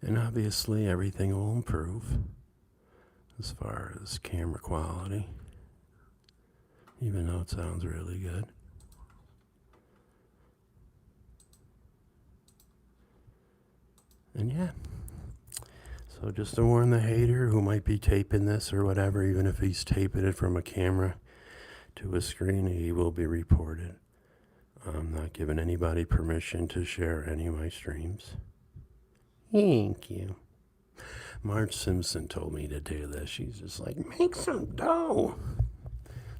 And obviously everything will improve as far as camera quality, even though it sounds really good. And yeah, so just to warn the hater who might be taping this or whatever, even if he's taping it from a camera to a screen, he will be reported. I'm not giving anybody permission to share any of my streams. Thank you. Marge Simpson told me to do this. She's just like, make some dough.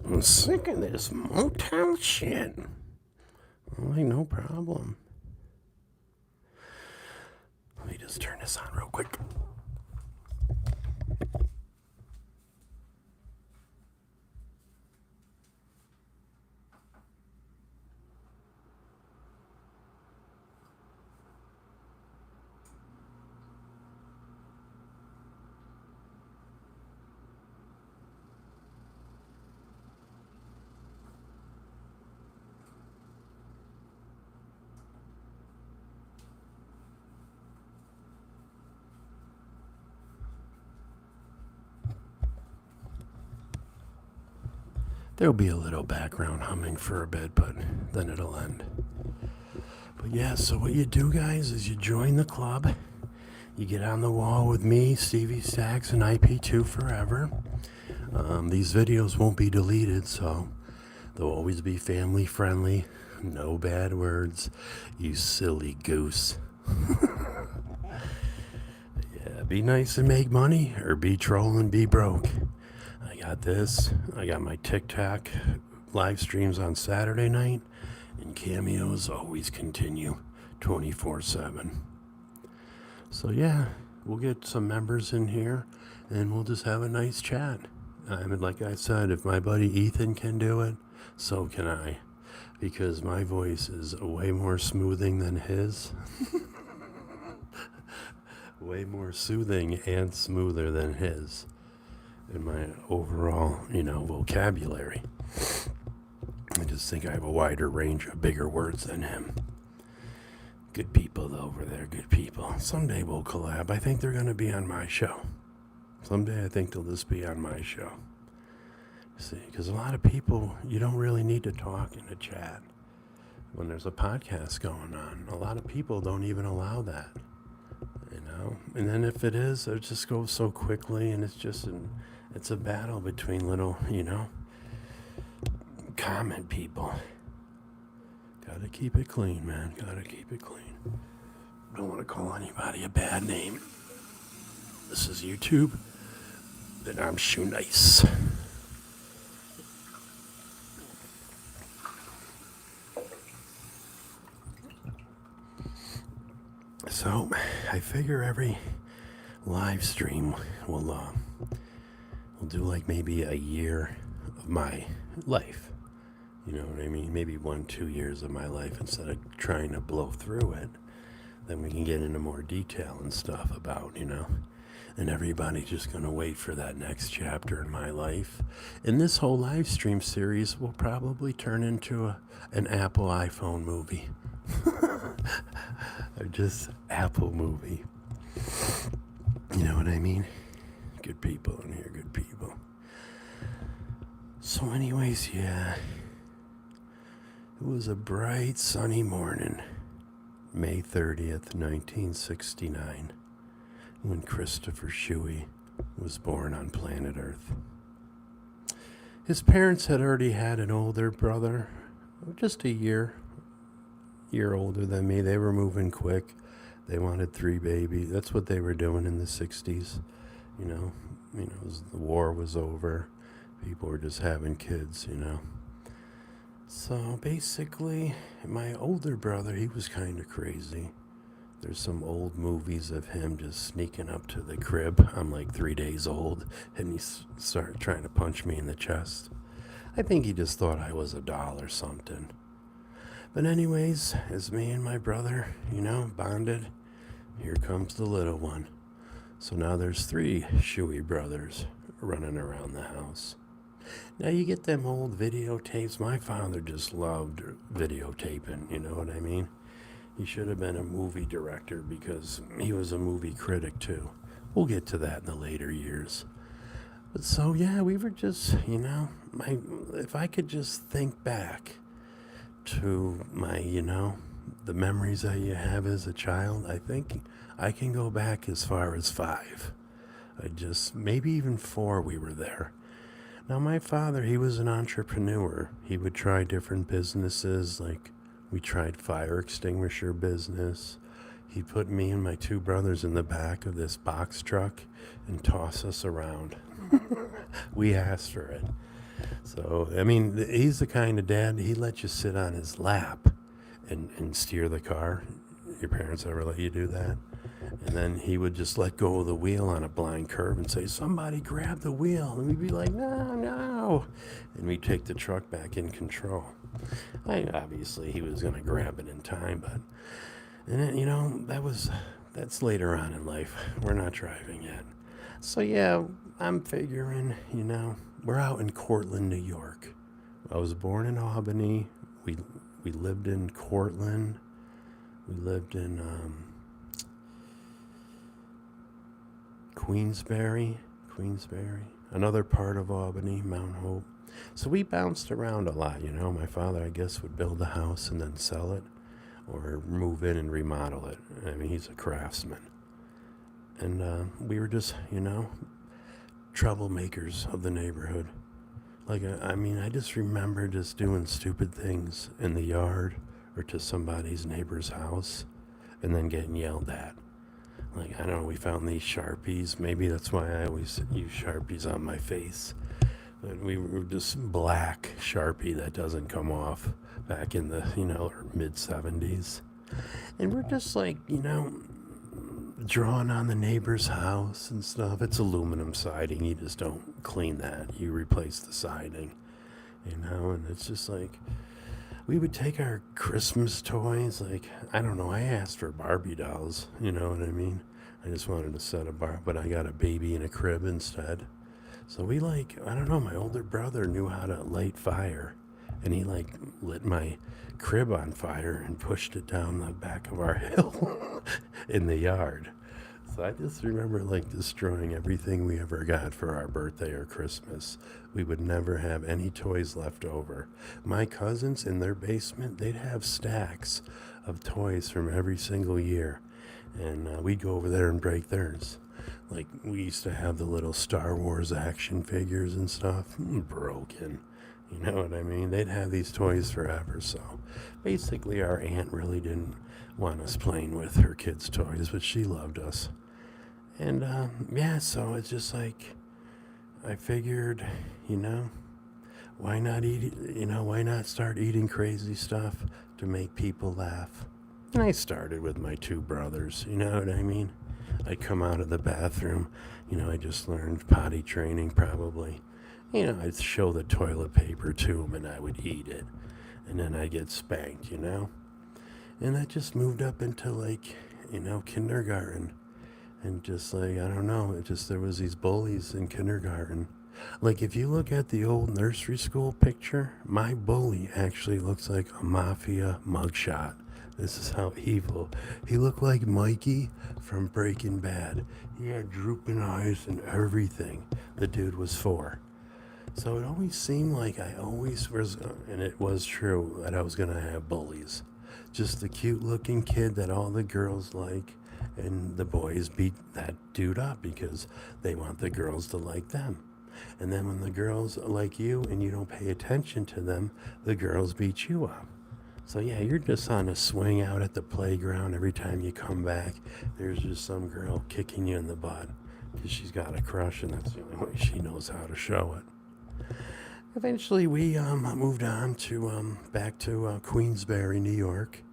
I'm sick of this motel shit. I'm like, no problem. Let me just turn this on real quick. There'll be a little background humming for a bit, but then it'll end. But yeah, so what you do, guys, is you join the club. You get on the wall with me, Stevie Stacks, and IP2 Forever. These videos won't be deleted, so they'll always be family friendly. No bad words, you silly goose. Yeah, be nice and make money, or be troll and be broke. I got this. I got my TikTok live streams on Saturday night, and cameos always continue 24/7. So yeah, we'll get some members in here, and we'll just have a nice chat. I mean, like I said, if my buddy Ethan can do it, so can I, because my voice is way more smoothing than his. Way more soothing and smoother than his in my overall, vocabulary. I just think I have a wider range of bigger words than him. Good people over there, good people. Someday we'll collab. I think they're going to be on my show. Someday I think they'll just be on my show. See, because a lot of people, you don't really need to talk in a chat when there's a podcast going on. A lot of people don't even allow that. And then if it is, it just goes so quickly, and it's a battle between little, comment people. Gotta keep it clean, man. Gotta keep it clean. Don't want to call anybody a bad name. This is YouTube, and I'm Shoe Nice. So, I figure every live stream will do like maybe a year of my life. You know what I mean? Maybe 1-2 years of my life instead of trying to blow through it. Then we can get into more detail and stuff about, and everybody's just going to wait for that next chapter in my life. And this whole live stream series will probably turn into an Apple iPhone movie. Or just Apple movie. You know what I mean? Good people in here, good people. So anyways, yeah. It was a bright, sunny morning, May 30th, 1969, when Christopher Shuey was born on planet Earth. His parents had already had an older brother, just a year older than me. They were moving quick. They wanted 3 babies. That's what they were doing in the 60s. The war was over. People were just having kids, So basically, my older brother, he was kind of crazy. There's some old movies of him just sneaking up to the crib. I'm like 3 days old, and he started trying to punch me in the chest. I think he just thought I was a doll or something. But anyways, as me and my brother, bonded, here comes the little one. So now there's 3 Shuey brothers running around the house. Now you get them old videotapes. My father just loved videotaping, you know what I mean? He should have been a movie director because he was a movie critic too. We'll get to that in the later years. But so yeah, we were just, if I could just think back to my, the memories that you have as a child, I think I can go back as far as 5. Maybe even 4 we were there. Now, my father, he was an entrepreneur. He would try different businesses, like we tried fire extinguisher business. He put me and my 2 brothers in the back of this box truck and toss us around. We asked for it. So, I mean, he's the kind of dad, he let you sit on his lap and steer the car. Your parents ever let you do that? And then he would just let go of the wheel on a blind curve and say, somebody grab the wheel. And we'd be like, no, no. And we'd take the truck back in control. Obviously, he was going to grab it in time, but, that's later on in life. We're not driving yet. So, yeah, I'm figuring, we're out in Cortland, New York. I was born in Albany. We lived in Cortland. We lived in Queensbury, another part of Albany, Mount Hope. So we bounced around a lot, My father, I guess, would build a house and then sell it or move in and remodel it. I mean, he's a craftsman. And we were just, troublemakers of the neighborhood. I just remember just doing stupid things in the yard or to somebody's neighbor's house and then getting yelled at. I don't know, we found these Sharpies. Maybe that's why I always use Sharpies on my face. But we were just black Sharpie that doesn't come off back in the, mid-70s. And we're just drawing on the neighbor's house and stuff. It's aluminum siding. You just don't clean that. You replace the siding, and it's just we would take our Christmas toys, I don't know, I asked for Barbie dolls, you know what I mean? I just wanted a set of Barbie, but I got a baby in a crib instead. So we I don't know, my older brother knew how to light fire, and he lit my crib on fire and pushed it down the back of our hill in the yard. So I just remember destroying everything we ever got for our birthday or Christmas. We would never have any toys left over. My cousins in their basement, they'd have stacks of toys from every single year. And we'd go over there and break theirs. We used to have the little Star Wars action figures and stuff. Broken. You know what I mean? They'd have these toys forever. So basically our aunt really didn't want us playing with her kids' toys, but she loved us. And so it's just I figured, why not why not start eating crazy stuff to make people laugh? And I started with my 2 brothers, you know what I mean? I'd come out of the bathroom, I just learned potty training probably. I'd show the toilet paper to them and I would eat it. And then I'd get spanked, And that just moved up into kindergarten. And just I don't know, there was these bullies in kindergarten. If you look at the old nursery school picture, my bully actually looks like a mafia mugshot. This is how evil. He looked like Mikey from Breaking Bad. He had drooping eyes and everything. The dude was 4. So it always seemed like I always was, and it was true, that I was going to have bullies. Just the cute looking kid that all the girls like, and the boys beat that dude up because they want the girls to like them. And then when the girls like you and you don't pay attention to them, the girls beat you up. So yeah, you're just on a swing out at the playground. Every time you come back, there's just some girl kicking you in the butt because she's got a crush, and that's the only way she knows how to show it. Eventually, we moved on to back to Queensbury, New York,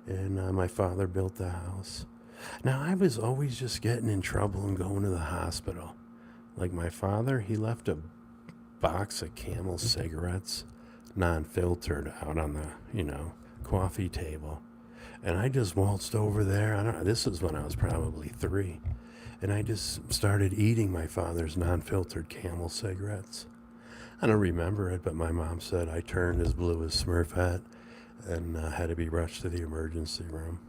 and my father built the house. Now, I was always just getting in trouble and going to the hospital. My father, he left a box of Camel cigarettes, non-filtered, out on the, coffee table. And I just waltzed over there. This was when I was probably 3. And I just started eating my father's non-filtered Camel cigarettes. I don't remember it, but my mom said I turned as blue as Smurf hat and had to be rushed to the emergency room.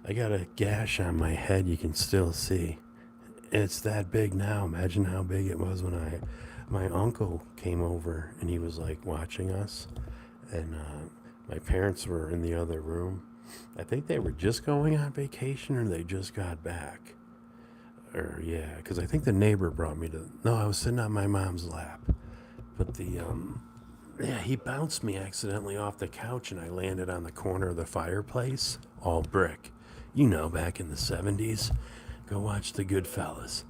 I got a gash on my head you can still see. It's that big now. Imagine how big it was when my uncle came over and he was like watching us, and my parents were in the other room. I think they were just going on vacation or they just got back. Or yeah, because I think the neighbor brought me to. No, I was sitting on my mom's lap, but yeah, he bounced me accidentally off the couch and I landed on the corner of the fireplace, all brick. You know, back in the 70s. Go watch The Goodfellas.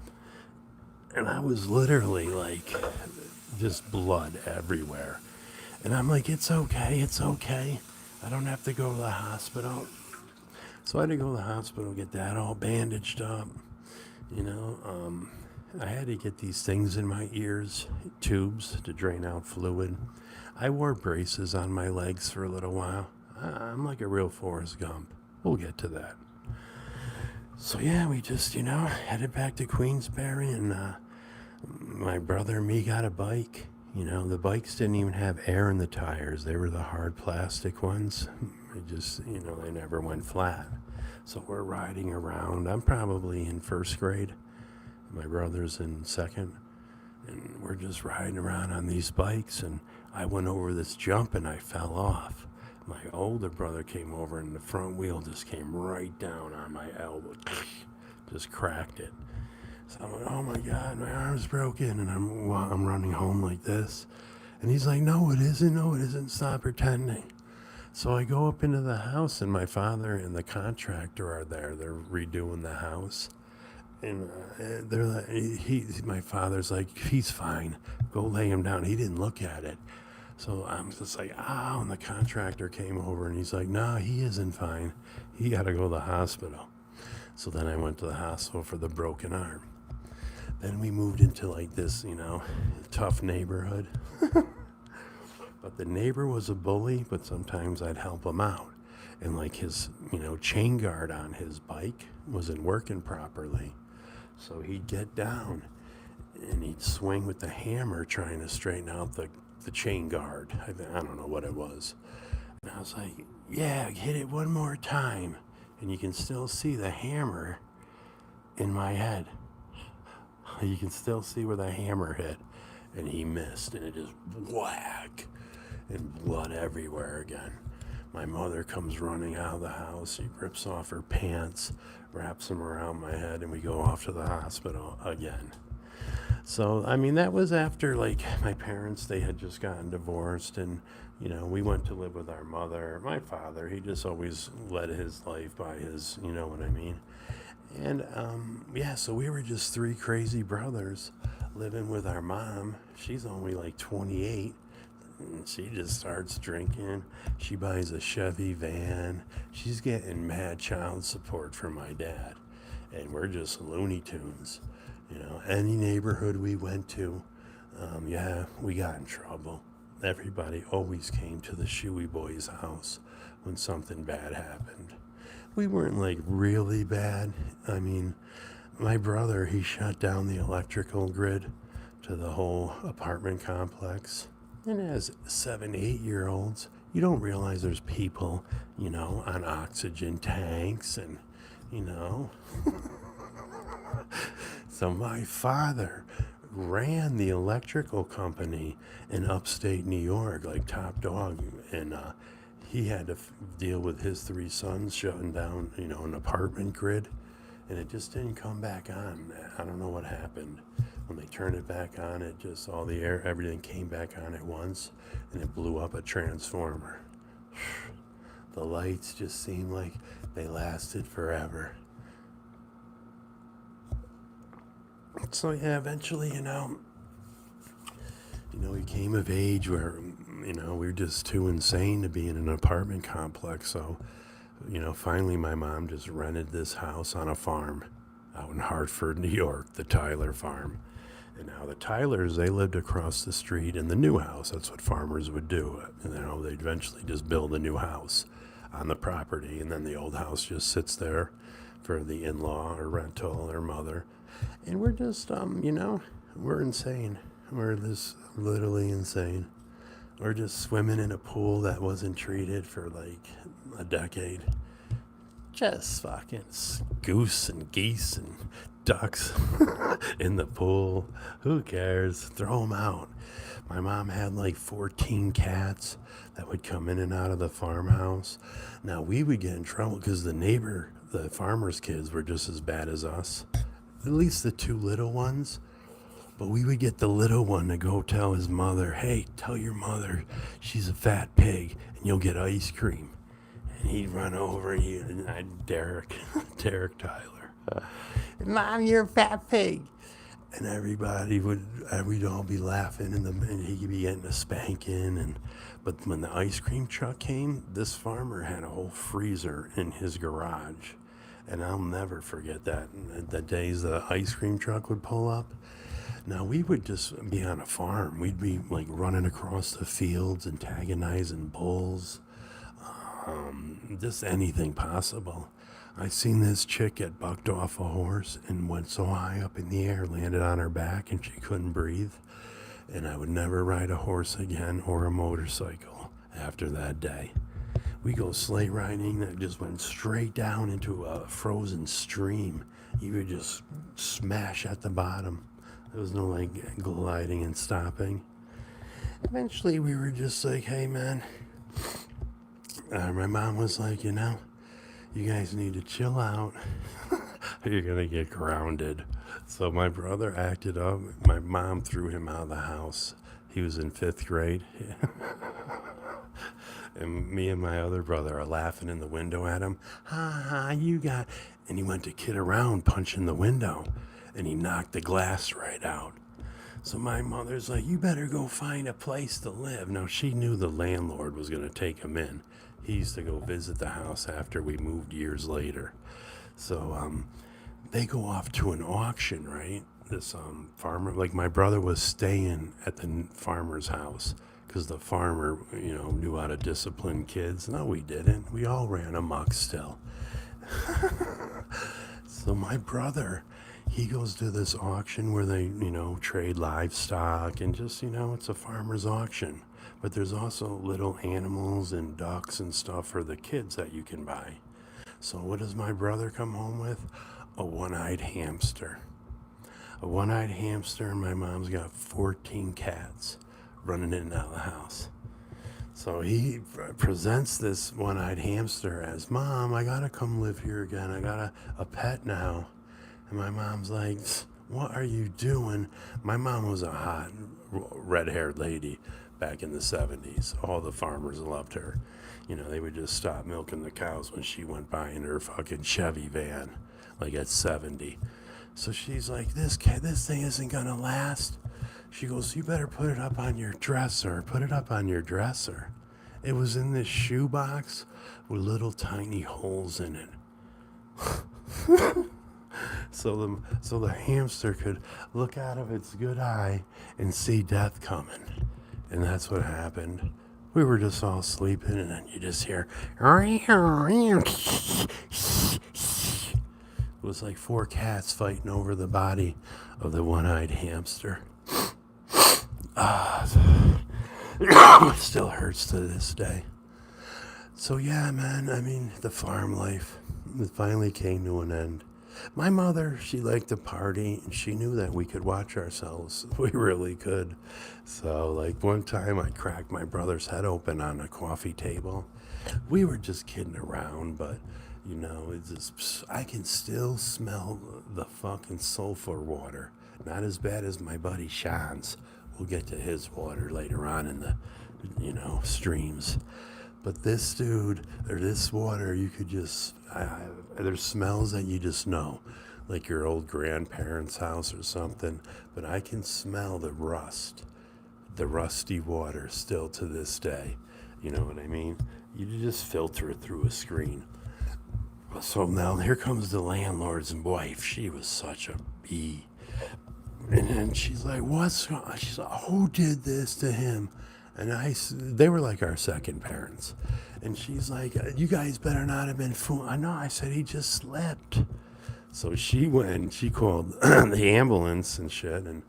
And I was literally like, just blood everywhere. And I'm like, it's okay, it's okay. I don't have to go to the hospital. So I had to go to the hospital, get that all bandaged up. You know, I had to get these things in my ears, tubes to drain out fluid. I wore braces on my legs for a little while. I'm like a real Forrest Gump. We'll get to that. So yeah, we just, headed back to Queensberry, and my brother and me got a bike. The bikes didn't even have air in the tires. They were the hard plastic ones. They just, they never went flat. So we're riding around. I'm probably in first grade. My brother's in second. And we're just riding around on these bikes. And I went over this jump and I fell off. My older brother came over and the front wheel just came right down on my elbow. Just cracked it. So I'm like, oh my God, my arm's broken. And I'm running home like this. And he's like, no, it isn't. No, it isn't. Stop pretending. So I go up into the house, and my father and the contractor are there. They're redoing the house. And they're like, my father's like, he's fine. Go lay him down. He didn't look at it. So I'm just like, ow. And the contractor came over, and he's like, no, he isn't fine. He got to go to the hospital. So then I went to the hospital for the broken arm. Then we moved into like this, tough neighborhood. But the neighbor was a bully, but sometimes I'd help him out. And like his, chain guard on his bike wasn't working properly. So he'd get down and he'd swing with the hammer trying to straighten out the chain guard. I don't know what it was. And I was like, yeah, hit it one more time. And you can still see the hammer in my head. You can still see where the hammer hit. And he missed, and it just whack. And blood everywhere again. My mother comes running out of the house. She rips off her pants, wraps them around my head, and we go off to the hospital again. So, that was after, my parents, they had just gotten divorced, and, we went to live with our mother. My father, he just always led his life by his, you know what I mean? And, so we were just three crazy brothers living with our mom. She's only 28. And she just starts drinking. She buys a Chevy van. She's getting mad child support from my dad. And we're just Looney Tunes. Any neighborhood we went to, we got in trouble. Everybody always came to the Shoey Boys' house when something bad happened. We weren't really bad. My brother, he shut down the electrical grid to the whole apartment complex. And as 7, 8-year-olds, you don't realize there's people, on oxygen tanks and, So my father ran the electrical company in upstate New York, top dog. And he had to deal with his 3 sons shutting down, an apartment grid. And it just didn't come back on. I don't know what happened. When they turned it back on, it just, all the air, everything came back on at once, and it blew up a transformer. The lights just seemed like they lasted forever. So yeah, eventually, we came of age where, we were just too insane to be in an apartment complex. So, finally my mom just rented this house on a farm out in Hartford, New York, the Tyler farm. And now the Tylers, they lived across the street in the new house. That's what farmers would do. They'd eventually just build a new house on the property, and then the old house just sits there for the in-law or rental or mother. And we're just, we're insane. We're just literally insane. We're just swimming in a pool that wasn't treated for a decade. just fucking goose and geese and ducks in the pool. Who cares? Throw them out. My mom had like 14 cats that would come in and out of the farmhouse. Now we would get in trouble because the farmer's kids were just as bad as us. At least the two little ones. But we would get the little one to go tell his mother, hey, tell your mother she's a fat pig and you'll get ice cream. And he'd run over and I'd Derek Tyler. Mom, you're a fat pig. And we'd all be laughing and he'd be getting a spanking. But when the ice cream truck came, this farmer had a whole freezer in his garage. And I'll never forget that. The days the ice cream truck would pull up. Now, we would just be on a farm. We'd be like running across the fields, antagonizing bulls, just anything possible. I seen this chick get bucked off a horse and went so high up in the air, landed on her back, and she couldn't breathe. And I would never ride a horse again or a motorcycle after that day. We go sleigh riding that just went straight down into a frozen stream. You would just smash at the bottom. There was no like gliding and stopping. Eventually we were just like, hey man, my mom was like, you guys need to chill out. You're gonna get grounded. So my brother acted up. My mom threw him out of the house. He was in 5th grade. And me and my other brother are laughing in the window at him. Ha ha, you got... And he went to kid around punching the window. And he knocked the glass right out. So my mother's like, you better go find a place to live. Now, she knew the landlord was going to take him in. He used to go visit the house after we moved years later. So they go off to an auction, right? This farmer, like my brother was staying at the farmer's house because the farmer, knew how to discipline kids. No, we didn't. We all ran amok still. So my brother... He goes to this auction where they, trade livestock and just, it's a farmer's auction. But there's also little animals and ducks and stuff for the kids that you can buy. So what does my brother come home with? A one-eyed hamster. A one-eyed hamster, and my mom's got 14 cats running in and out of the house. So he presents this one-eyed hamster as, Mom, I gotta come live here again. I got a pet now. And my mom's like, what are you doing? My mom was a hot, red-haired lady back in the 70s. All the farmers loved her. They would just stop milking the cows when she went by in her fucking Chevy van, like at 70. So she's like, this thing isn't going to last. She goes, you better put it up on your dresser. Put it up on your dresser. It was in this shoebox with little tiny holes in it. So the hamster could look out of its good eye and see death coming. And that's what happened. We were just all sleeping, and then you just hear... It was like 4 cats fighting over the body of the one-eyed hamster. It still hurts to this day. So yeah, man, the farm life, it finally came to an end. My mother, she liked to party, and she knew that we could watch ourselves. We really could. So, like, one time I cracked my brother's head open on a coffee table. We were just kidding around, but, it's just, I can still smell the fucking sulfur water. Not as bad as my buddy Sean's. We'll get to his water later on in the, streams. But this dude, or this water, you could just, there's smells that you just know, like your old grandparents' house or something. But I can smell the rusty water still to this day. You know what I mean? You just filter it through a screen. So now here comes the landlord's wife. She was such a bee. And then she's like, she's like, who did this to him? And they were like our second parents. And she's like, you guys better not have been fooling. I know, I said, he just slept. So she went and she called the ambulance and shit. And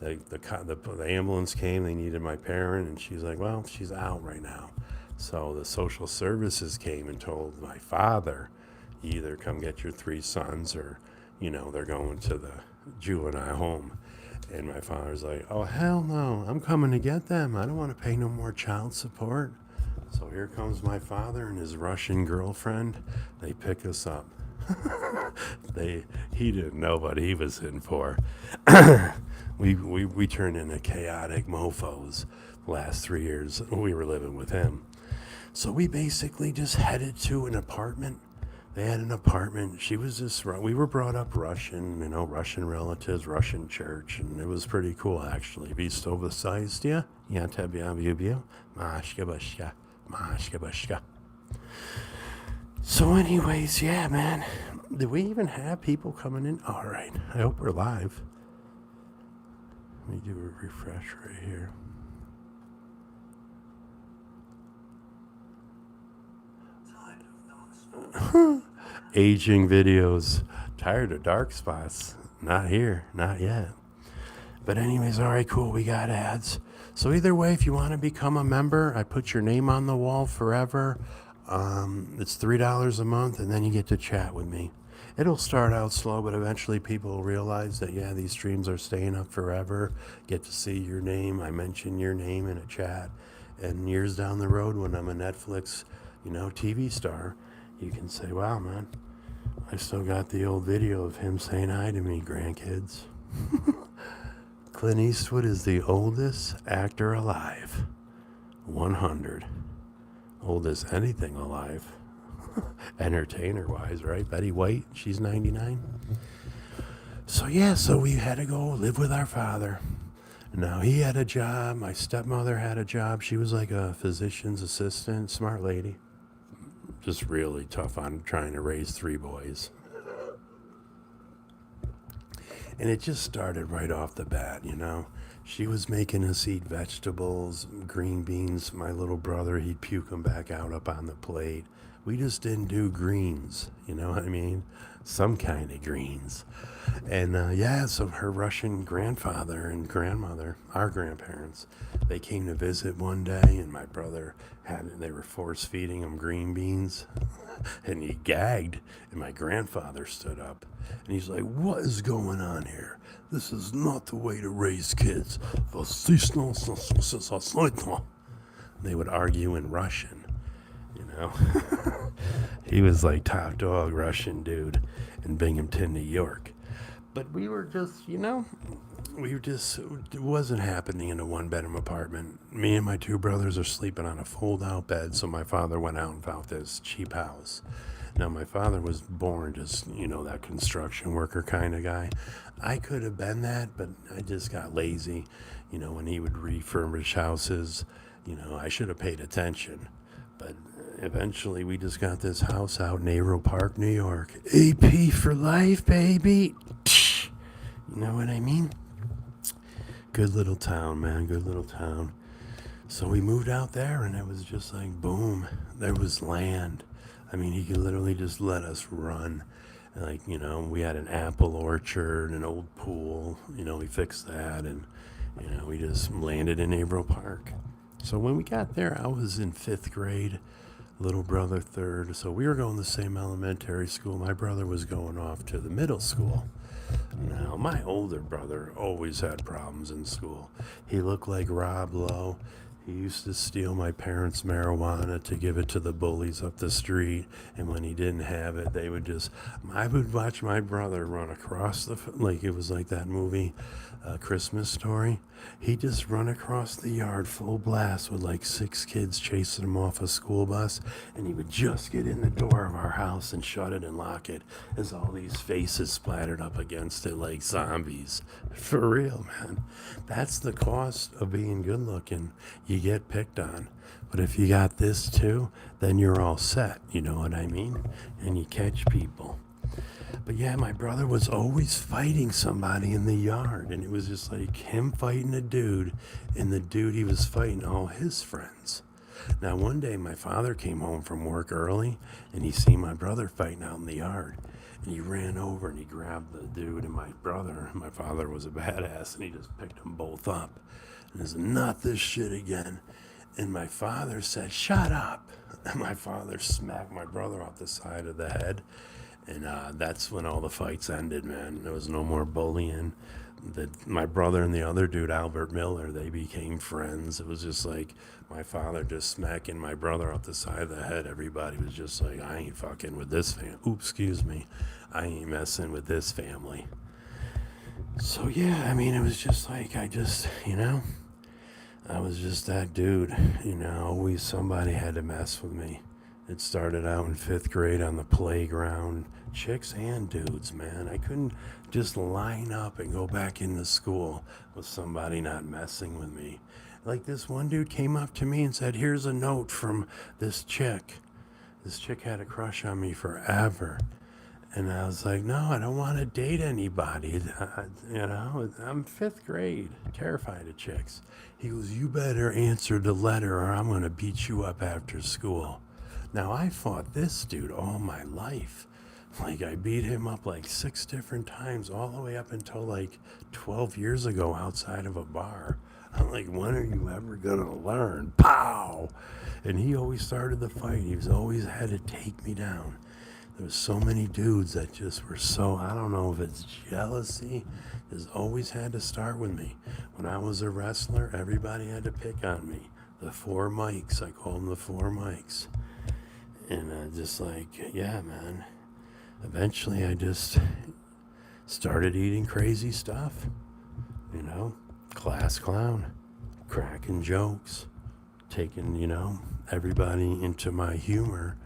the ambulance came, they needed my parent. And she's like, well, she's out right now. So the social services came and told my father, You either come get your 3 sons or, they're going to the juvenile home. And my father's like, oh, hell no, I'm coming to get them. I don't want to pay no more child support. So here comes my father and his Russian girlfriend. They pick us up. He didn't know what he was in for. we turned into chaotic mofos the last 3 years we were living with him. So we basically just headed to an apartment. They had an apartment. We were brought up Russian, Russian relatives, Russian church, and it was pretty cool actually. Vistovasizdia, Yatabyabyubyo, Mashka Bashka. So anyways, yeah, man. Did we even have people coming in? All right. I hope we're live. Let me do a refresh right here. Aging videos. Tired of dark spots. Not here. Not yet. But anyways, all right, cool. We got ads. So either way, if you want to become a member, I put your name on the wall forever. It's $3 a month, and then you get to chat with me. It'll start out slow, but eventually people will realize that, yeah, these streams are staying up forever. Get to see your name. I mention your name in a chat. And years down the road, when I'm a Netflix, TV star, you can say, wow, man, I still got the old video of him saying hi to me, grandkids. Clint Eastwood is the oldest actor alive. 100. Oldest anything alive. Entertainer-wise, right? Betty White, she's 99. So we had to go live with our father. Now, he had a job. My stepmother had a job. She was like a physician's assistant, smart lady. Just really tough on trying to raise 3 boys. And it just started right off the bat, She was making us eat vegetables, green beans. My little brother, he'd puke them back out up on the plate. We just didn't do greens, you know what I mean? Some kind of greens. And so her Russian grandfather and grandmother, our grandparents, they came to visit one day, and my brother they were force feeding him green beans, and he gagged, and my grandfather stood up, and he's like, what is going on here? This is not the way to raise kids. They would argue in Russian, He was like top dog Russian dude in Binghamton, New York. But we were just, it wasn't happening in a 1-bedroom apartment. Me and my 2 brothers are sleeping on a fold-out bed, so my father went out and found this cheap house. Now, my father was born just, that construction worker kind of guy. I could have been that, but I just got lazy. When he would refurbish houses, I should have paid attention. But eventually, we just got this house out in Averill Park, New York. AP for life, baby. You know what I mean? Good little town, man. Good little town. So we moved out there, and it was just like, boom. There was land. I mean, he could literally just let us run. Like, we had an apple orchard, an old pool. We fixed that, and, we just landed in Averill Park. So when we got there, I was in 5th grade, little brother 3rd. So we were going to the same elementary school. My brother was going off to the middle school. Now, my older brother always had problems in school. He looked like Rob Lowe. He used to steal my parents' marijuana to give it to the bullies up the street. And when he didn't have it, I would watch my brother run across like it was like that movie, Christmas Story. He'd just run across the yard full blast with like 6 kids chasing him off a school bus. And he would just get in the door of our house and shut it and lock it as all these faces splattered up against it like zombies. For real, man. That's the cost of being good looking. You get picked on. But if you got this too, then you're all set. You know what I mean? And you catch people. But yeah, my brother was always fighting somebody in the yard. And it was just like him fighting a dude, and the dude he was fighting all his friends. Now one day my father came home from work early, and he seen my brother fighting out in the yard. And he ran over and he grabbed the dude and my brother. My father was a badass, and he just picked them both up. And he said, not this shit again. And my father said, "Shut up." And my father smacked my brother off the side of the head. And that's when all the fights ended, man. There was no more bullying. My brother and the other dude, Albert Miller, they became friends. It was just like my father just smacking my brother off the side of the head. Everybody was just like, I ain't fucking with this family. Oops, excuse me. I ain't messing with this family. So, yeah, I mean, it was just like, I was just that dude. Always somebody had to mess with me. It started out in 5th grade on the playground. Chicks and dudes, man. I couldn't just line up and go back into school with somebody not messing with me. Like this one dude came up to me and said, "Here's a note from this chick." This chick had a crush on me forever. And I was like, "No, I don't want to date anybody." I'm 5th grade, terrified of chicks. He goes, "You better answer the letter or I'm going to beat you up after school." Now, I fought this dude all my life. Like, I beat him up like 6 different times, all the way up until like 12 years ago outside of a bar. I'm like, when are you ever going to learn? Pow! And he always started the fight. He was always had to take me down. There was so many dudes that just were so, I don't know if it's jealousy, just always had to start with me. When I was a wrestler, everybody had to pick on me. The 4 mics, I call them the 4 mics. And just like, yeah, man. Eventually, I just started eating crazy stuff. Class clown, cracking jokes, taking, everybody into my humor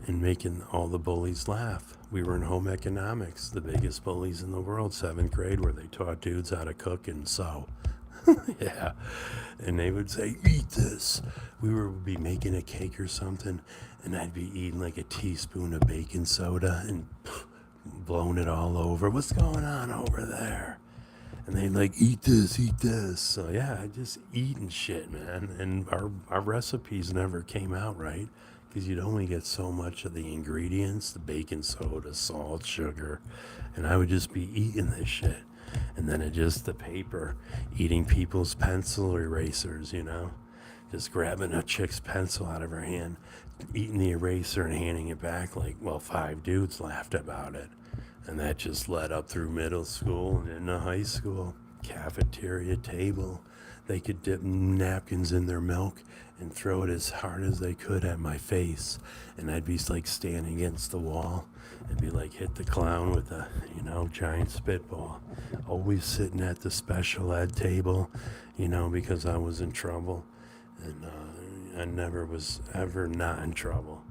and making all the bullies laugh. We were in home economics, the biggest bullies in the world, 7th grade, where they taught dudes how to cook and sew. Yeah. And they would say, "Eat this." We would be making a cake or something, and I'd be eating like a teaspoon of baking soda and blowing it all over. "What's going on over there?" And they'd like, "Eat this, eat this." So yeah, I just eating shit, man. And our recipes never came out right because you'd only get so much of the ingredients, the baking soda, salt, sugar. And I would just be eating this shit. And then the paper, eating people's pencil erasers, just grabbing a chick's pencil out of her hand, eating the eraser and handing it back. 5 dudes laughed about it. And that just led up through middle school and into high school. Cafeteria table. They could dip napkins in their milk and throw it as hard as they could at my face. And I'd be like standing against the wall and be like, hit the clown with a, giant spitball. Always sitting at the special ed table, because I was in trouble. And I never was ever not in trouble.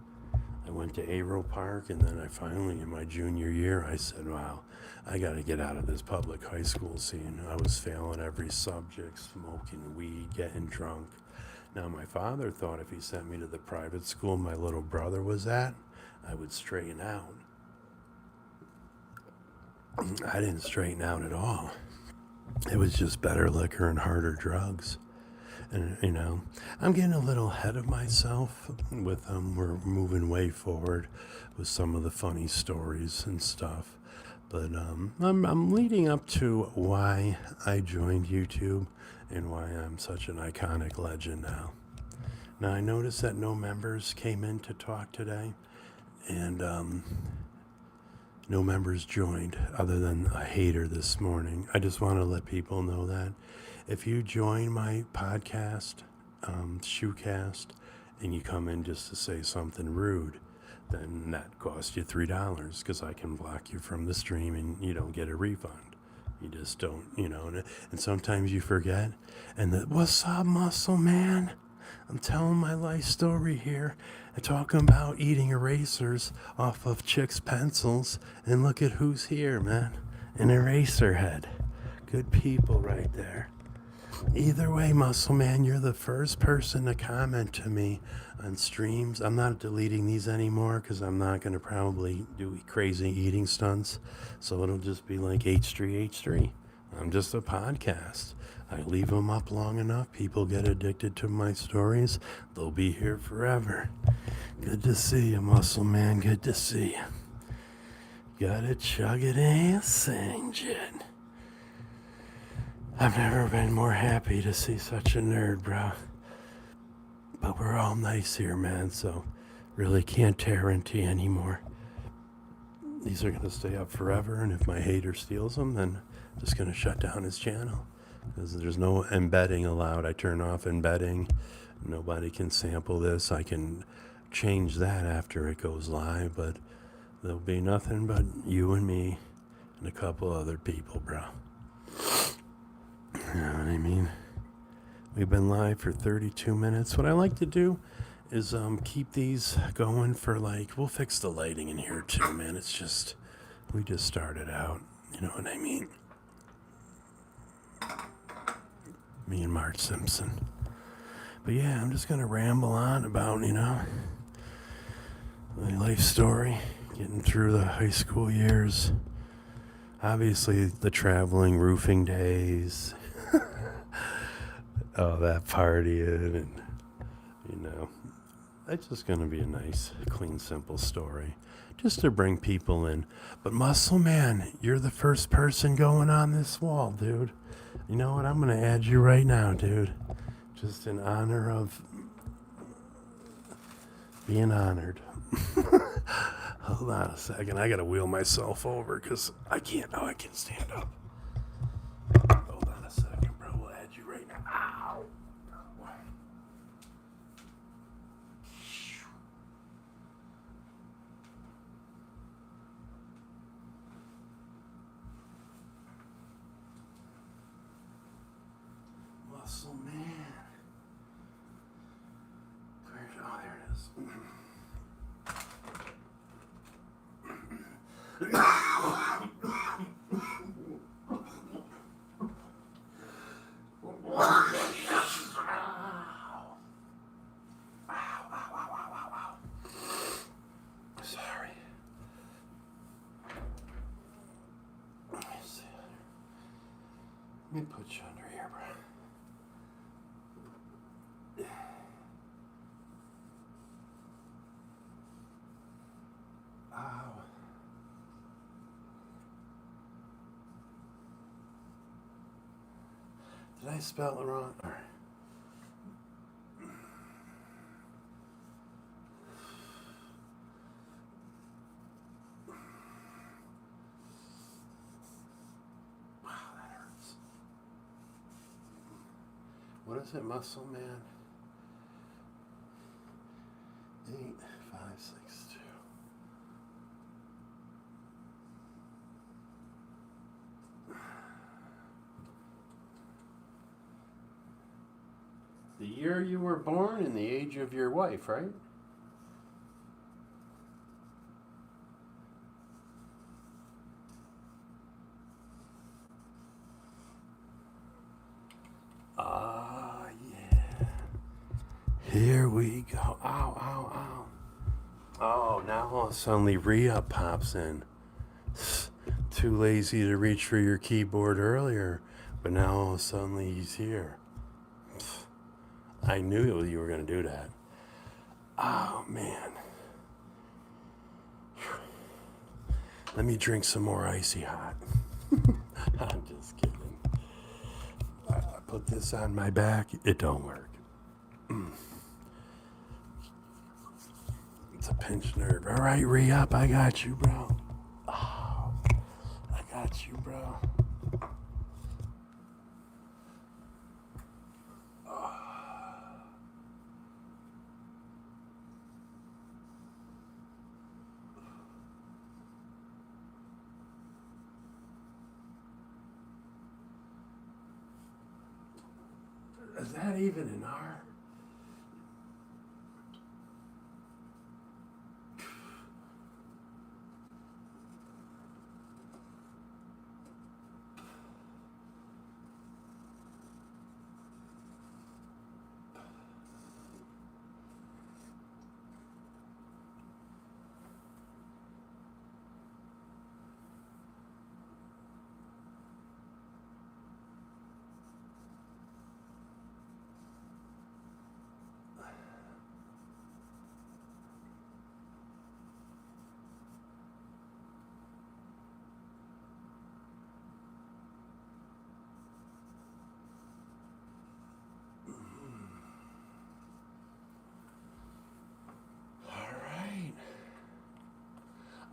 I went to Averill Park, and then I finally, in my junior year, I said, wow, I got to get out of this public high school scene. I was failing every subject, smoking weed, getting drunk. Now, my father thought if he sent me to the private school my little brother was at, I would straighten out. I didn't straighten out at all. It was just better liquor and harder drugs. And, I'm getting a little ahead of myself with we're moving way forward with some of the funny stories and stuff. But I'm leading up to why I joined YouTube and why I'm such an iconic legend now. Now, I noticed that no members came in to talk today, and no members joined other than a hater this morning. I just want to let people know that. If you join my podcast, ShoeCast, and you come in just to say something rude, then that costs you $3 because I can block you from the stream and you don't get a refund. You just don't, and sometimes you forget. And what's up, muscle man? I'm telling my life story here and talking about eating erasers off of chicks' pencils. And look at who's here, man. An eraser head. Good people right there. Either way, muscle man, you're the first person to comment to me on streams. I'm not deleting these anymore because I'm not going to probably do crazy eating stunts. So it'll just be like H3H3. I'm just a podcast. I leave them up long enough. People get addicted to my stories. They'll be here forever. Good to see you, muscle man. Good to see you. Gotta chug it and sing, Jen. I've never been more happy to see such a nerd, bro. But we're all nice here, man, so really can't tear into you anymore. These are going to stay up forever, and if my hater steals them, then I'm just going to shut down his channel. Because there's no embedding allowed. I turn off embedding. Nobody can sample this. I can change that after it goes live, but there'll be nothing but you and me and a couple other people, bro. You know what I mean? We've been live for 32 minutes. What I like to do is keep these going for we'll fix the lighting in here too, man. It's just, we just started out. You know what I mean? Me and Marge Simpson. But yeah, I'm just going to ramble on about, my life story, getting through the high school years. Obviously, the traveling roofing days. Oh, that partying, and it's just going to be a nice, clean, simple story, just to bring people in. But Muscle Man, you're the first person going on this wall, dude. You know what? I'm going to add you right now, dude, just in honor of being honored. Hold on a second. I got to wheel myself over because I can't. Oh, I can stand up. Hold on a second, bro. We'll add you right now. Ow. Muscle Man. Oh, there it is. Sorry. Let me put you under here, bro. Ow. Did I spell it wrong? All right. Wow, that hurts. What is it, Muscle Man? 8562. The year you were born and the age of your wife, right? Ah, yeah. Here we go. Ow, ow, ow. Oh, now all of a sudden re-up pops in. Too lazy to reach for your keyboard earlier, but now all of a sudden he's here. I knew you were going to do that. Oh, man. Let me drink some more icy hot. I'm just kidding. I put this on my back. It don't work. It's a pinch nerve. All right, re-up. I got you, bro. Oh, I got you, bro. Is that even an R?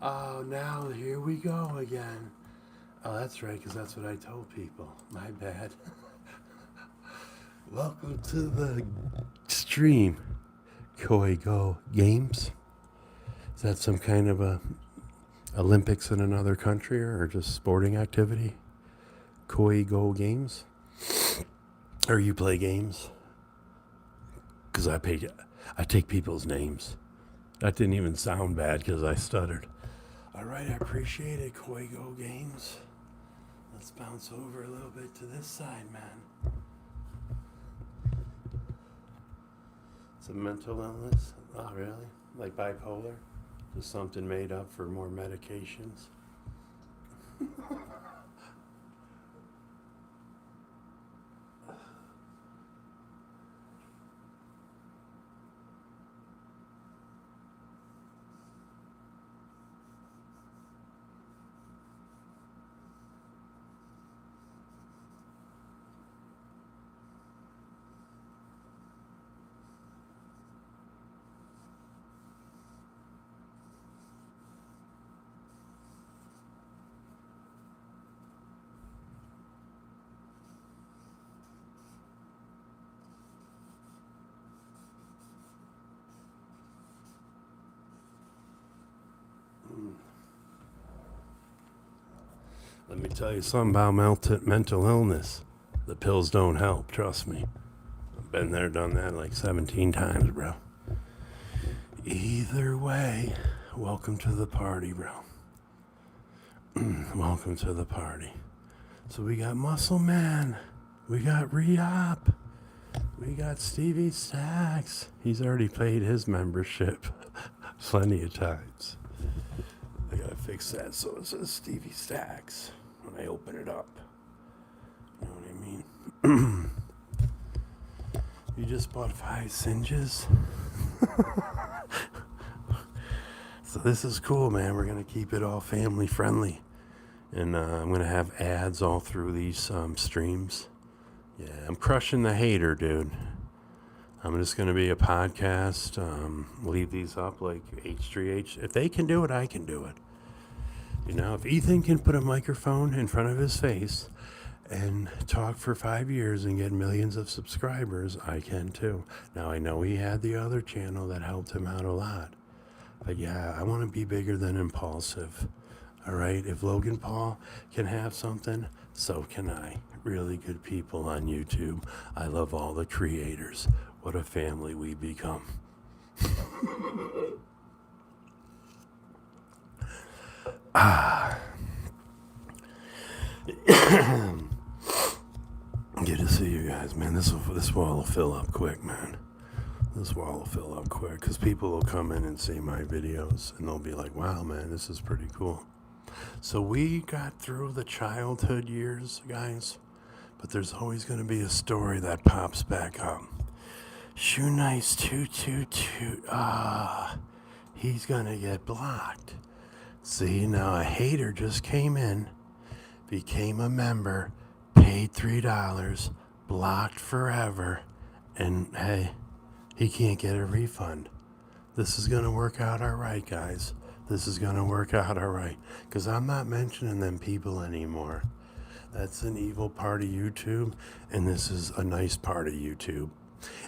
Oh, now here we go again. Oh, that's right, because that's what I told people. My bad. Welcome to the stream. Koi Go Games. Is that some kind of a Olympics in another country or just sporting activity? Koi Go Games? Or you play games? Because I take people's names. That didn't even sound bad because I stuttered. All right, I appreciate it, Koi Go Games. Let's bounce over a little bit to this side, man. It's a mental illness? Oh, really? Like bipolar? Just something made up for more medications? Let me tell you something about mental illness. The pills don't help, trust me. I've been there, done that like 17 times, bro. Either way, welcome to the party, bro. Welcome to the party. So we got Muscle Man. We got Re-Op. We got Stevie Stacks. He's already paid his membership plenty of times. I gotta fix that so it says Stevie Stacks when I open it up. You know what I mean? You just bought 5 singes? So this is cool, man. We're gonna keep it all family friendly. And I'm gonna have ads all through these streams. Yeah, I'm crushing the hater, dude. I'm just going to be a podcast, leave these up like H3H. If they can do it, I can do it. You know, if Ethan can put a microphone in front of his face and talk for 5 years and get millions of subscribers, I can too. Now, I know he had the other channel that helped him out a lot. But yeah, I want to be bigger than Impulsive. All right, if Logan Paul can have something, so can I. Really good people on YouTube. I love all the creators. What a family we become. Good to see you guys, man. This wall will fill up quick, man. This wall will fill up quick because people will come in and see my videos and they'll be like, wow, man, this is pretty cool. So we got through the childhood years, guys, but there's always going to be a story that pops back up. Shoe Nice 222. He's going to get blocked. See, now a hater just came in, became a member, paid $3, blocked forever, and hey, he can't get a refund. This is going to work out all right, guys. This is going to work out all right. Because I'm not mentioning them people anymore. That's an evil part of YouTube, and this is a nice part of YouTube.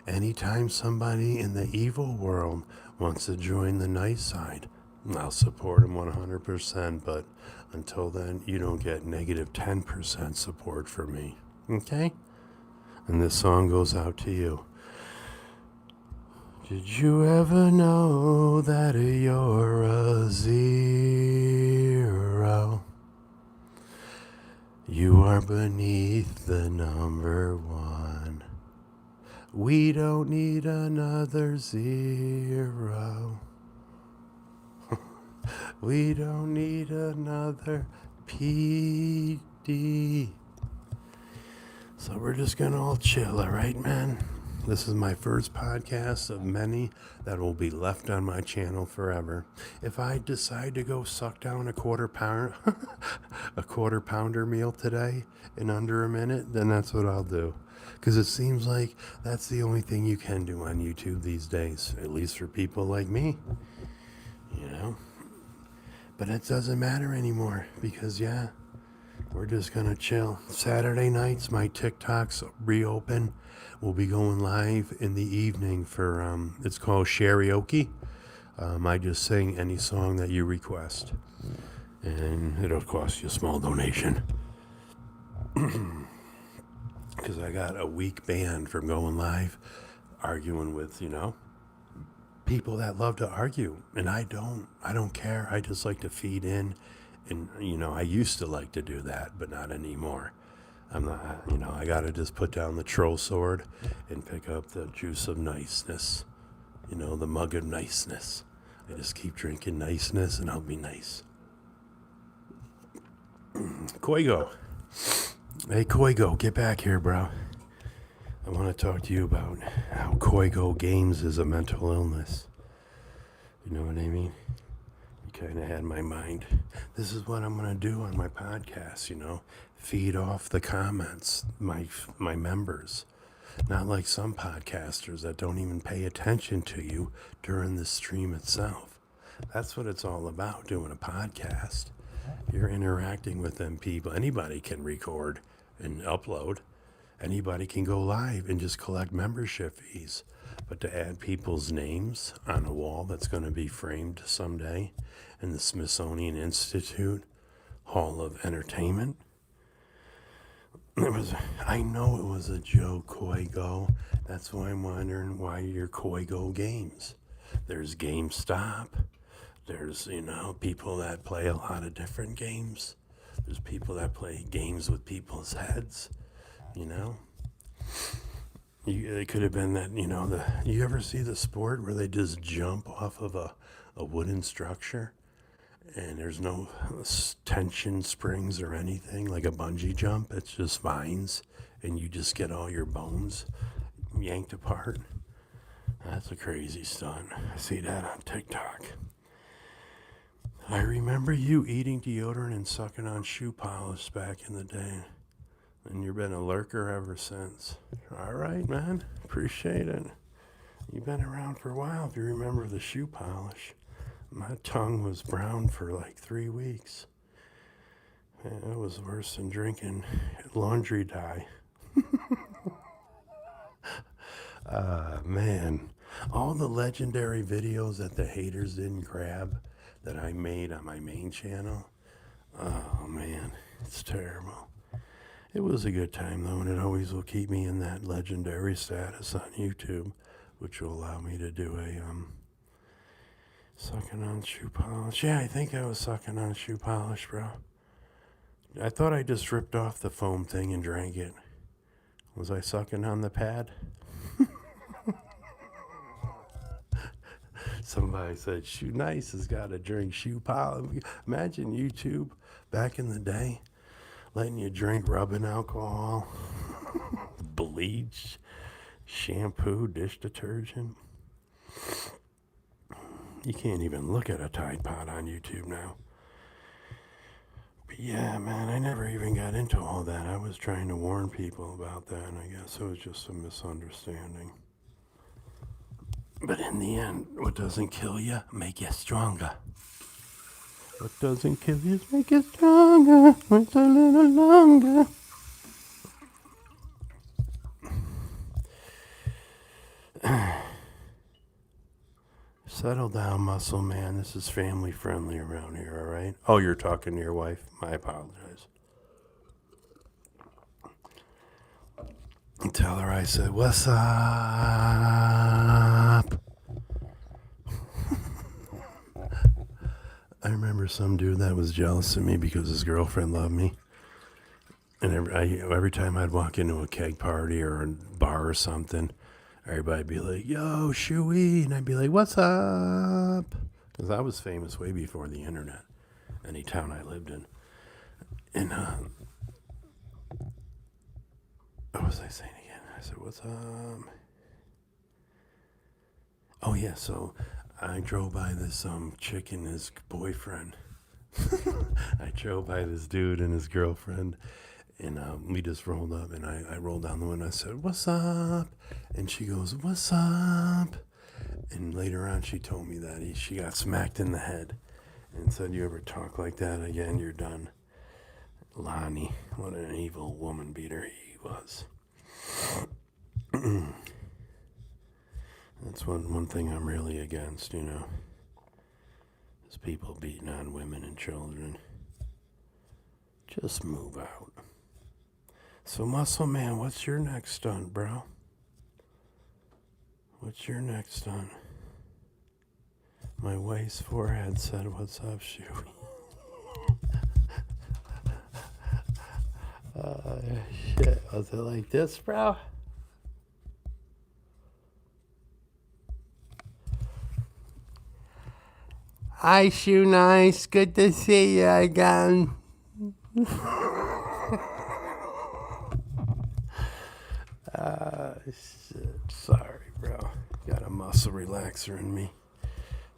Anytime somebody in the evil world wants to join the nice side, I'll support them 100%, but until then, you don't get negative 10% support from me. Okay? And this song goes out to you. Did you ever know that you're a zero? You are beneath the number 1. We don't need another 0. We don't need another PD. So we're just gonna all chill, all right, man? This is my first podcast of many that will be left on my channel forever. If I decide to go suck down a quarter pounder meal today in under a minute, then that's what I'll do. Because it seems like that's the only thing you can do on YouTube these days, at least for people like me, you know? But it doesn't matter anymore because, yeah, we're just going to chill. Saturday nights, my TikToks reopen. We'll be going live in the evening for, it's called karaoke. I just sing any song that you request. And it'll cost you a small donation. Because I got a week banned from going live arguing with, people that love to argue. And I don't care. I just like to feed in. And, I used to like to do that, but not anymore. I'm not, I got to just put down the troll sword and pick up the juice of niceness, the mug of niceness. I just keep drinking niceness and I'll be nice. Koigo. Hey, Koigo, get back here, bro. I want to talk to you about how Koigo Games is a mental illness. You know what I mean? You kind of had my mind. This is what I'm going to do on my podcast, feed off the comments, my members. Not like some podcasters that don't even pay attention to you during the stream itself. That's what it's all about, doing a podcast. You're interacting with them people. Anybody can record and upload. Anybody can go live and just collect membership fees. But to add people's names on a wall that's going to be framed someday in the Smithsonian Institute Hall of Entertainment, I know it was a joke, Koigo. That's why I'm wondering why you're Koigo Games. There's GameStop. There's, people that play a lot of different games. There's people that play games with people's heads, It could have been that, you ever see the sport where they just jump off of a wooden structure and there's no tension springs or anything, like a bungee jump? It's just vines and you just get all your bones yanked apart. That's a crazy stunt. I see that on TikTok. I remember you eating deodorant and sucking on shoe polish back in the day. And you've been a lurker ever since. All right, man. Appreciate it. You've been around for a while if you remember the shoe polish. My tongue was brown for like 3 weeks. Man, it was worse than drinking laundry dye. Man. All the legendary videos that the haters didn't grab that I made on my main channel. Oh, man. It's terrible. It was a good time, though, and it always will keep me in that legendary status on YouTube, which will allow me to do a, sucking on shoe polish. Yeah, I think I was sucking on shoe polish, bro. I thought I just ripped off the foam thing and drank it. Was I sucking on the pad? Somebody said, Shoe Nice has got to drink shoe polish. Imagine YouTube back in the day letting you drink rubbing alcohol, bleach, shampoo, dish detergent. You can't even look at a Tide Pod on YouTube now. But yeah, man, I never even got into all that. I was trying to warn people about that, and I guess it was just a misunderstanding. But in the end, what doesn't kill you, make you stronger. What doesn't kill you, make you stronger. It's a little longer. Settle down, muscle man. This is family friendly around here, all right? Oh, you're talking to your wife? I apologize. Tell her I said, what's up? I remember some dude that was jealous of me because his girlfriend loved me. And every time I'd walk into a keg party or a bar or something, everybody'd be like, yo, Shoey. And I'd be like, what's up? Because I was famous way before the internet, any town I lived in. And what was I saying again? I said, what's up? Oh, yeah, so I drove by this chick and his boyfriend. I drove by this dude and his girlfriend, and we just rolled up, and I rolled down the window. I said, what's up? And she goes, what's up? And later on, she told me that she got smacked in the head. and said, "You ever talk like that again, you're done." Lonnie, what an evil woman beater he was. That's one thing I'm really against, is people beating on women and children. Just move out. So, Muscle Man, what's your next stunt, bro? What's your next stunt? My wife's forehead said, "What's up, Shoe?" Shit. Was it like this, bro? Hi, Shoe Nice. Good to see you again. Shit. Sorry, bro. Got a muscle relaxer in me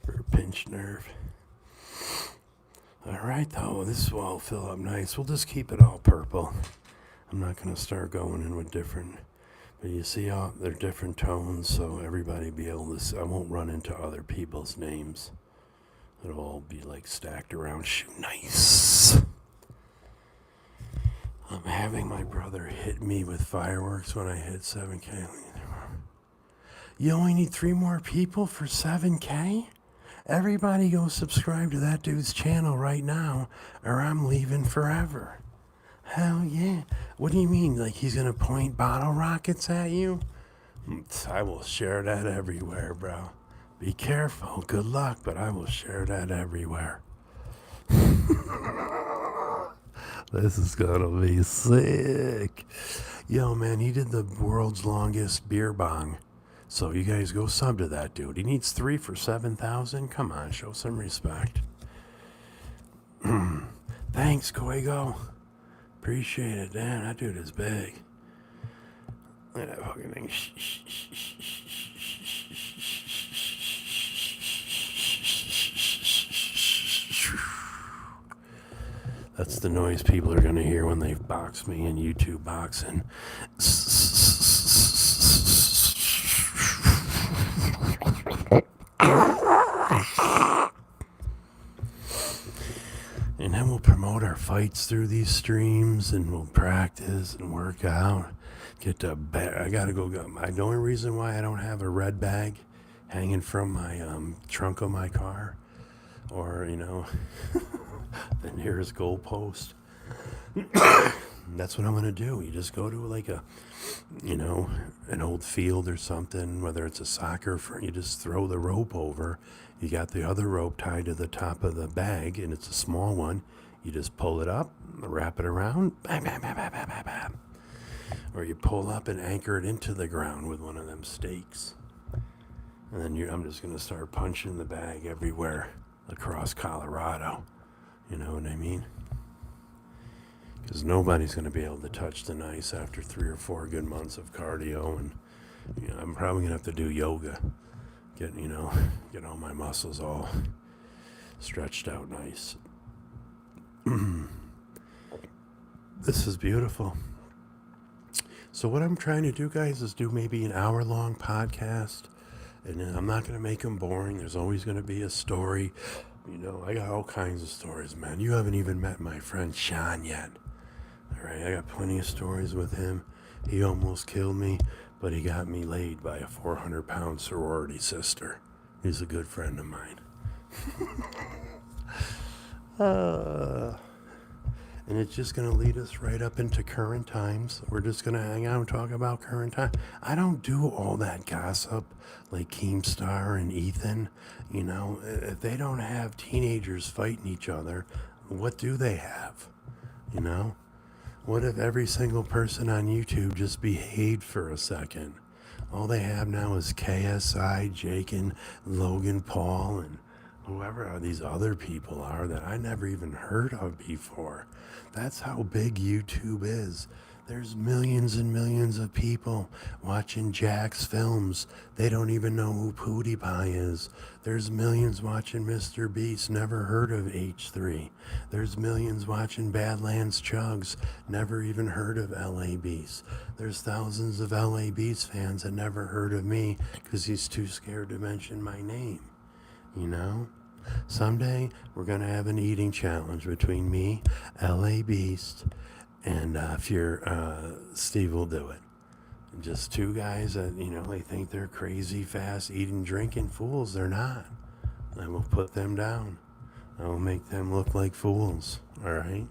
for a pinched nerve. All right, though. This will all fill up nice. We'll just keep it all purple. I'm not going to start going in with different. But you see how they're different tones, so everybody be able to see. I won't run into other people's names. It'll all be like stacked around. Shoe Nice. I'm having my brother hit me with fireworks when I hit 7K. You only need 3 more people for 7K? Everybody go subscribe to that dude's channel right now, or I'm leaving forever. Hell yeah. What do you mean? Like he's going to point bottle rockets at you? I will share that everywhere, bro. Be careful. Good luck, but I will share that everywhere. This is gonna be sick. Yo, man, he did the world's longest beer bong. So you guys go sub to that dude. He needs 3 for 7,000. Come on, show some respect. Thanks, Koigo. Appreciate it, Dan. That dude is big. Look at that fucking thing. That's the noise people are going to hear when they box me in YouTube boxing. And then we'll promote our fights through these streams, and we'll practice and work out. Get the bag. I gotta go. The only reason why I don't have a red bag hanging from my trunk of my car, or the nearest goalpost. That's what I'm gonna do. You just go to like an old field or something, whether it's a soccer you just throw the rope over. You got the other rope tied to the top of the bag, and it's a small one. You just pull it up, wrap it around, bam, bam, bam, bam, bam, bam, bam. Or you pull up and anchor it into the ground with one of them stakes. And then I'm just gonna start punching the bag everywhere across Colorado. You know what I mean? Because nobody's going to be able to touch the ice after 3 or 4 good months of cardio. And I'm probably going to have to do yoga. Get all my muscles all stretched out nice. This is beautiful. So what I'm trying to do, guys, is do maybe an hour-long podcast. And I'm not going to make them boring. There's always going to be a story. I got all kinds of stories, man. You haven't even met my friend Sean yet. All right, I got plenty of stories with him. He almost killed me, but he got me laid by a 400-pound sorority sister. He's a good friend of mine. And it's just going to lead us right up into current times. We're just going to hang out and talk about current times. I don't do all that gossip like Keemstar and Ethan. If they don't have teenagers fighting each other, what do they have? What if every single person on YouTube just behaved for a second? All they have now is KSI, Jake, and Logan Paul, and whoever these other people are that I never even heard of before. That's how big YouTube is. There's millions and millions of people watching Jack's films. They don't even know who PewDiePie is. There's millions watching Mr. Beast, never heard of H3. There's millions watching Badlands Chugs, never even heard of LA Beast. There's thousands of LA Beast fans that never heard of me because he's too scared to mention my name. Someday we're going to have an eating challenge between me, LA Beast, and if you're, Steve will do it. Just two guys that, they think they're crazy, fast, eating, drinking fools. They're not. I will put them down. I will make them look like fools. All right?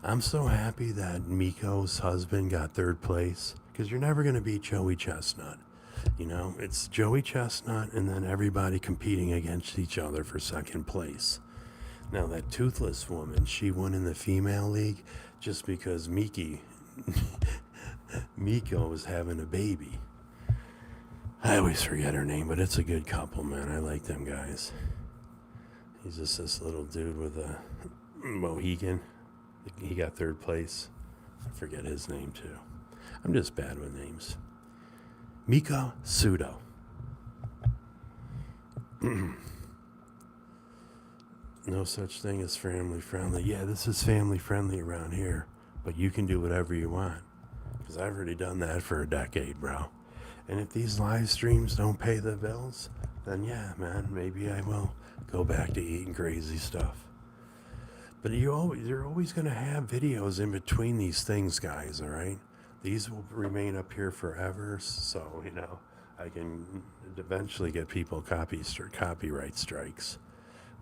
I'm so happy that Miko's husband got third place, because you're never going to beat Joey Chestnut. It's Joey Chestnut and then everybody competing against each other for second place. Now, that toothless woman, she won in the female league just because Miko was having a baby. I always forget her name, but it's a good couple, man. I like them guys. He's just this little dude with a Mohican. He got third place. I forget his name, too. I'm just bad with names. Miko Sudo. No such thing as family friendly. Yeah, this is family friendly around here, but you can do whatever you want, because I've already done that for a decade, bro. And if these live streams don't pay the bills, then yeah, man, maybe I will go back to eating crazy stuff. But you're always going to have videos in between these things, guys, all right? These will remain up here forever, so, I can eventually get people copyright strikes.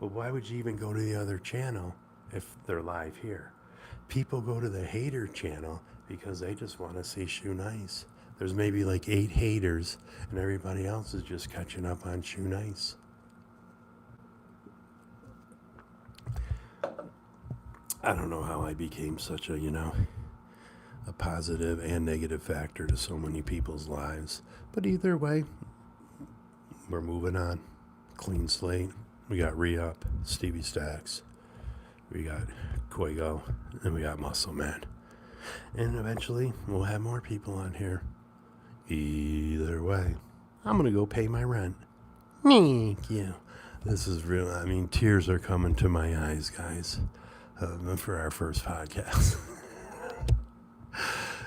But why would you even go to the other channel if they're live here? People go to the hater channel because they just want to see Shoe Nice. There's maybe like 8 haters, and everybody else is just catching up on Shoe Nice. I don't know how I became such a positive and negative factor to so many people's lives. But either way, we're moving on. Clean slate. We got Re-Up, Stevie Stacks, we got Koigo, and we got Muscle Man. And eventually, we'll have more people on here. Either way, I'm going to go pay my rent. Thank you. This is real. Tears are coming to my eyes, guys, for our first podcast.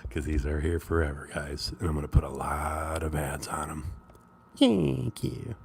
Because these are here forever, guys. And I'm going to put a lot of ads on them. Thank you.